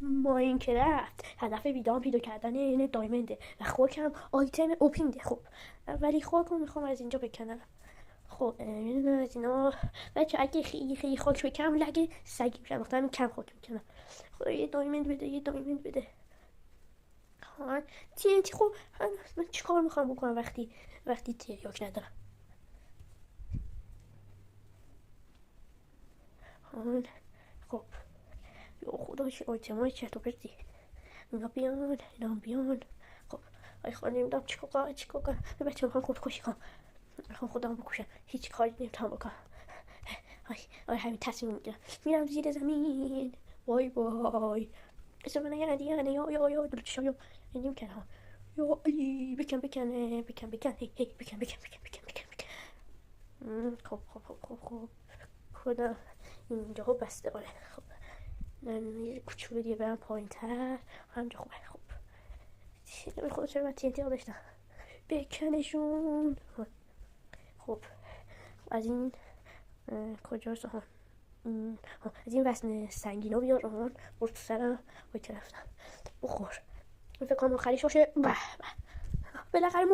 ماینکرافت هدف ویدام پیدا کردن این دایمنده و خاکم آیتم اوپینده. خب ولی خاکو میخوام از اینجا بکنم. خب میدونم از اینا بچه اگه خیلی خاک بکنم لگه سگی میشم، وقتی کم خاک میکنم. خب یه دایمند بده، یه دایمند بده. ها TNT. خب من چیکار میخوام بکنم وقتی تریاک ندارم؟ ها خب یا خدا چه آیتم های چطور پرتی. اینا بیان. خب آی خدا نمیدونم چیکار کنم. بچه میخوام خودکشی کنم، میخوام خودم بکشم، هیچ کاری نمیتونم بکنم. آی همین تصمیم میگیرم میرم زیر زمین. وای وای اسم من یعنی یا دلچشم یا نیم کنم. یا علی بکن هی بکن. خب خدا اینجا خب بسته آره. خب من یه کوچولو دیگه برم پایین تر، همینجا خوبه. خب خود چرا من TNT ها داشتم بکنشون. خب از این کجاست؟ از این وزن سنگینا بیار آهان برو تو سرم. وای ترفتم بخور. فکر کنم آخریش باشه. بالاخره